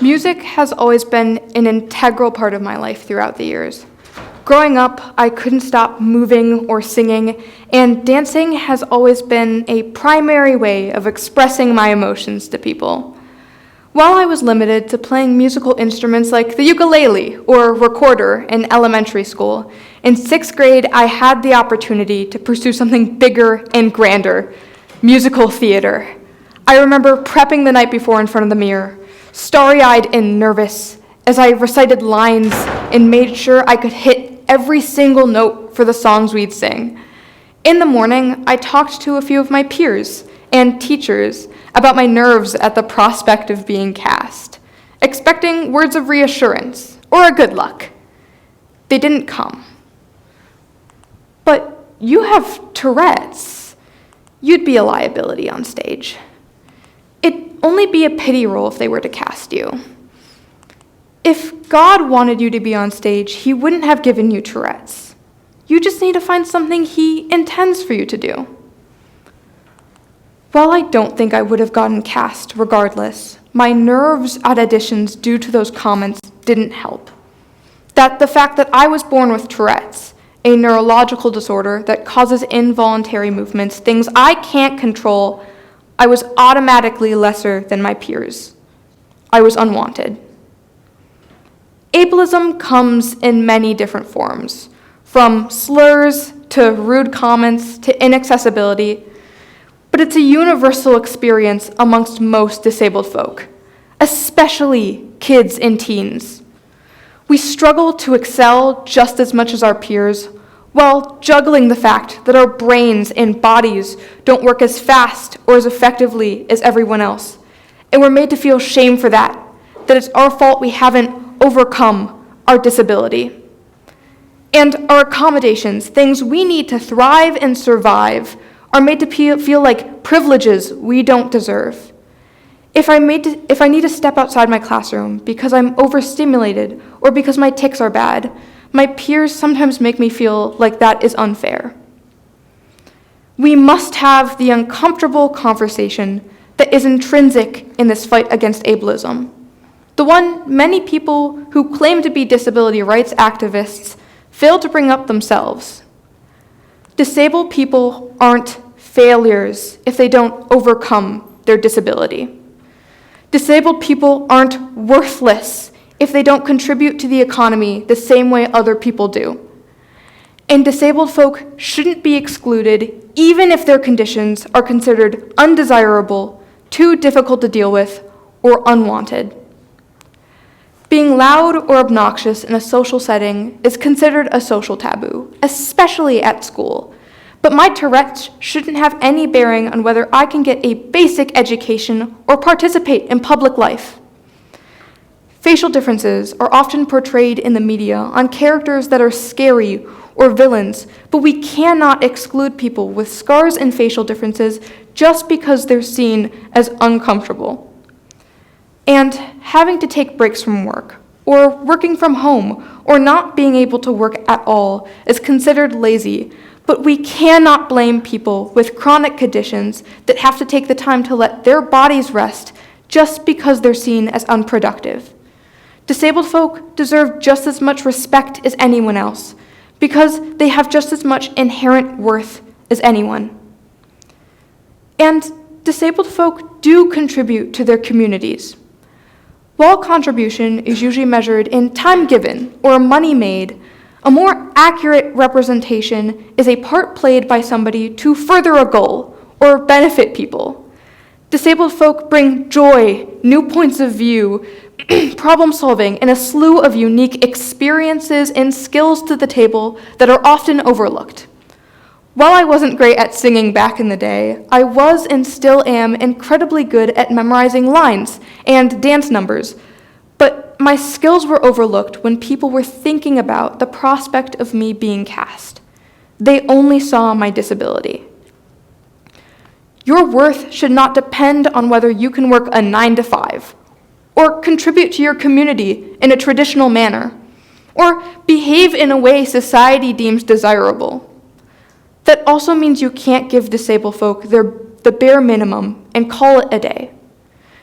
Music has always been an integral part of my life throughout the years. Growing up, I couldn't stop moving or singing, and dancing has always been a primary way of expressing my emotions to people. While I was limited to playing musical instruments like the ukulele or recorder in elementary school, in 6th grade I had the opportunity to pursue something bigger and grander, musical theater. I remember prepping the night before in front of the mirror, starry-eyed and nervous, as I recited lines and made sure I could hit every single note for the songs we'd sing. In the morning, I talked to a few of my peers and teachers about my nerves at the prospect of being cast, expecting words of reassurance or a good luck. They didn't come. But you have Tourette's. You'd be a liability on stage. It'd only be a pity role if they were to cast you. If God wanted you to be on stage, he wouldn't have given you Tourette's. You just need to find something he intends for you to do. While I don't think I would have gotten cast regardless, my nerves at auditions due to those comments didn't help. The fact that I was born with Tourette's, a neurological disorder that causes involuntary movements, things I can't control, I was automatically lesser than my peers. I was unwanted. Ableism comes in many different forms, from slurs to rude comments to inaccessibility, but it's a universal experience amongst most disabled folk, especially kids and teens. We struggle to excel just as much as our peers, while juggling the fact that our brains and bodies don't work as fast or as effectively as everyone else. And we're made to feel shame for that it's our fault we haven't overcome our disability. And our accommodations, things we need to thrive and survive, are made to feel like privileges we don't deserve. If I need to step outside my classroom because I'm overstimulated or because my tics are bad, my peers sometimes make me feel like that is unfair. We must have the uncomfortable conversation that is intrinsic in this fight against ableism, the one many people who claim to be disability rights activists fail to bring up themselves. Disabled people aren't failures if they don't overcome their disability. Disabled people aren't worthless if they don't contribute to the economy the same way other people do. And disabled folk shouldn't be excluded even if their conditions are considered undesirable, too difficult to deal with, or unwanted. Being loud or obnoxious in a social setting is considered a social taboo, especially at school. But my Tourette's shouldn't have any bearing on whether I can get a basic education or participate in public life. Facial differences are often portrayed in the media on characters that are scary or villains, but we cannot exclude people with scars and facial differences just because they're seen as uncomfortable. And having to take breaks from work, or working from home, or not being able to work at all is considered lazy, but we cannot blame people with chronic conditions that have to take the time to let their bodies rest just because they're seen as unproductive. Disabled folk deserve just as much respect as anyone else, because they have just as much inherent worth as anyone. And disabled folk do contribute to their communities. While contribution is usually measured in time given or money made, a more accurate representation is a part played by somebody to further a goal or benefit people. Disabled folk bring joy, new points of view, problem solving, and a slew of unique experiences and skills to the table that are often overlooked. While I wasn't great at singing back in the day, I was and still am incredibly good at memorizing lines and dance numbers, but my skills were overlooked when people were thinking about the prospect of me being cast. They only saw my disability. Your worth should not depend on whether you can work a 9 to 5, or contribute to your community in a traditional manner, or behave in a way society deems desirable. That also means you can't give disabled folk the bare minimum and call it a day.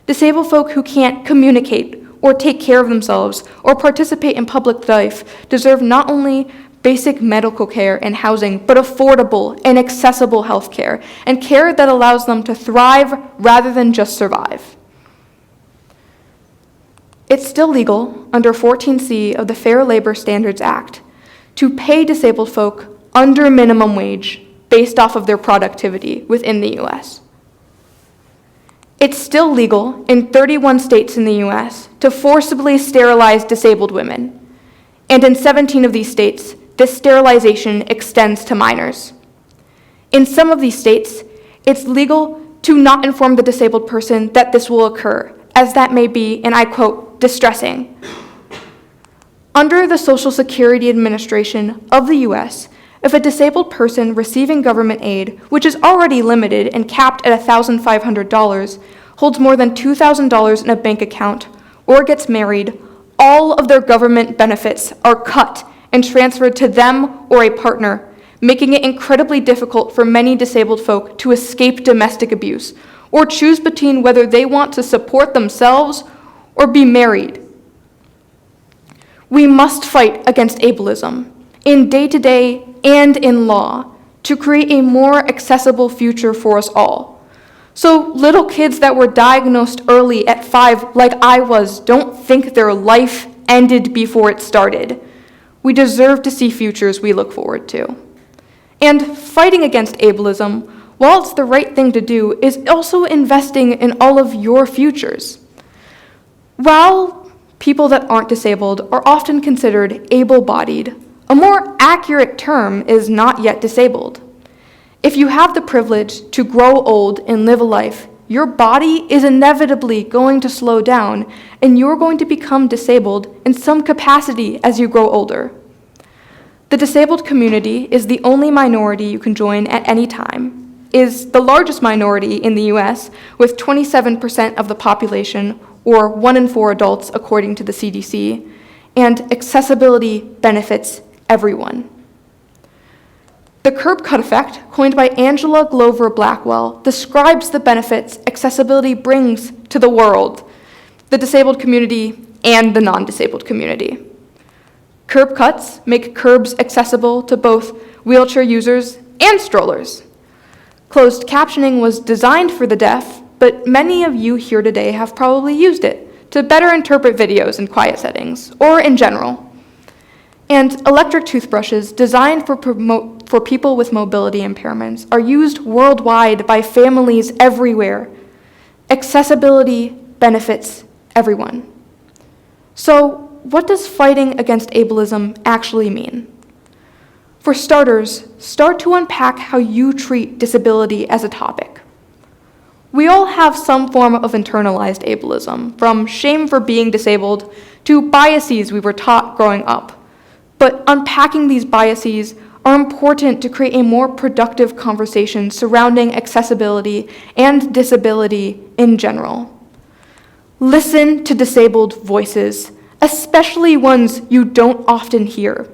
Disabled folk who can't communicate or take care of themselves or participate in public life deserve not only basic medical care and housing, but affordable and accessible health care and care that allows them to thrive rather than just survive. It's still legal under 14C of the Fair Labor Standards Act to pay disabled folk under minimum wage based off of their productivity within the U.S. It's still legal in 31 states in the U.S. to forcibly sterilize disabled women, and in 17 of these states, this sterilization extends to minors. In some of these states, it's legal to not inform the disabled person that this will occur, as that may be, and I quote, distressing. Under the Social Security Administration of the U.S., if a disabled person receiving government aid, which is already limited and capped at $1,500, holds more than $2,000 in a bank account, or gets married, all of their government benefits are cut and transferred to them or a partner, making it incredibly difficult for many disabled folk to escape domestic abuse or choose between whether they want to support themselves or be married. We must fight against ableism in day-to-day and in law to create a more accessible future for us all. So little kids that were diagnosed early at 5, like I was, don't think their life ended before it started. We deserve to see futures we look forward to. And fighting against ableism, while it's the right thing to do, is also investing in all of your futures. While people that aren't disabled are often considered able-bodied, a more accurate term is not yet disabled. If you have the privilege to grow old and live a life, your body is inevitably going to slow down, and you're going to become disabled in some capacity as you grow older. The disabled community is the only minority you can join at any time, is the largest minority in the US, with 27% of the population, or 1 in 4 adults according to the CDC, and accessibility benefits everyone. The curb cut effect, coined by Angela Glover Blackwell, describes the benefits accessibility brings to the world, the disabled community, and the non-disabled community. Curb cuts make curbs accessible to both wheelchair users and strollers. Closed captioning was designed for the deaf, but many of you here today have probably used it to better interpret videos in quiet settings, or in general. And electric toothbrushes designed for people with mobility impairments are used worldwide by families everywhere. Accessibility benefits everyone. So, what does fighting against ableism actually mean? For starters, start to unpack how you treat disability as a topic. We all have some form of internalized ableism, from shame for being disabled to biases we were taught growing up. But unpacking these biases are important to create a more productive conversation surrounding accessibility and disability in general. Listen to disabled voices, especially ones you don't often hear.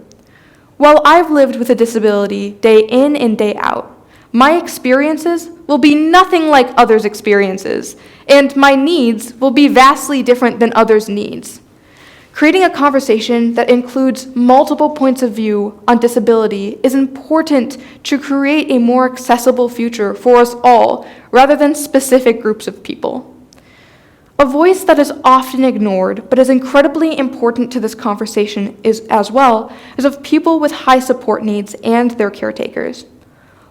While I've lived with a disability day in and day out, my experiences will be nothing like others' experiences, and my needs will be vastly different than others' needs. Creating a conversation that includes multiple points of view on disability is important to create a more accessible future for us all, rather than specific groups of people. A voice that is often ignored, but is incredibly important to this conversation is of people with high support needs and their caretakers.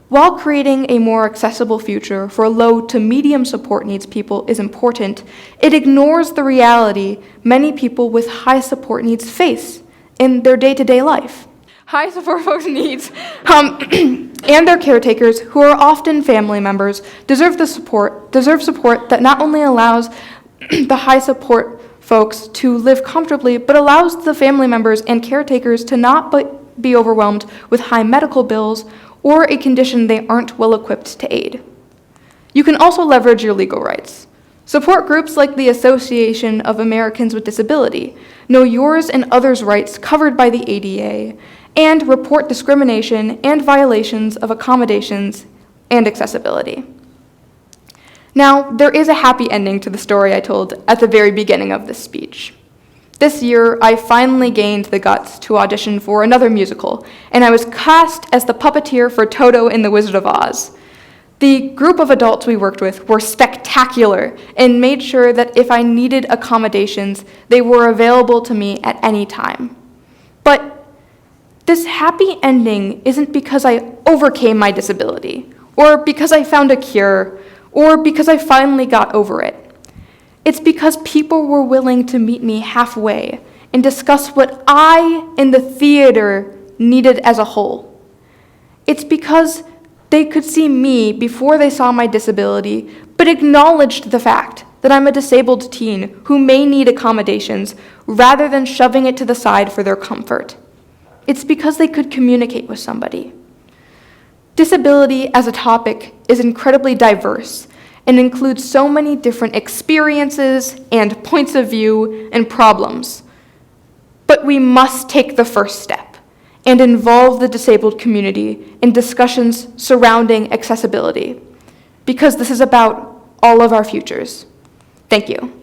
While creating a more accessible future for low to medium support needs people is important, it ignores the reality many people with high support needs face in their day-to-day life. High support folks' needs and their caretakers, who are often family members, deserve support that not only allows the high support folks to live comfortably, but allows the family members and caretakers to not be overwhelmed with high medical bills or a condition they aren't well equipped to aid. You can also leverage your legal rights. Support groups like the Association of Americans with Disability know yours and others' rights covered by the ADA and report discrimination and violations of accommodations and accessibility. Now, there is a happy ending to the story I told at the very beginning of this speech. This year, I finally gained the guts to audition for another musical, and I was cast as the puppeteer for Toto in The Wizard of Oz. The group of adults we worked with were spectacular and made sure that if I needed accommodations, they were available to me at any time. But this happy ending isn't because I overcame my disability, or because I found a cure, or because I finally got over it. It's because people were willing to meet me halfway and discuss what I in the theater needed as a whole. It's because they could see me before they saw my disability, but acknowledged the fact that I'm a disabled teen who may need accommodations rather than shoving it to the side for their comfort. It's because they could communicate with somebody. Disability as a topic is incredibly diverse and includes so many different experiences and points of view and problems. But we must take the first step and involve the disabled community in discussions surrounding accessibility, because this is about all of our futures. Thank you.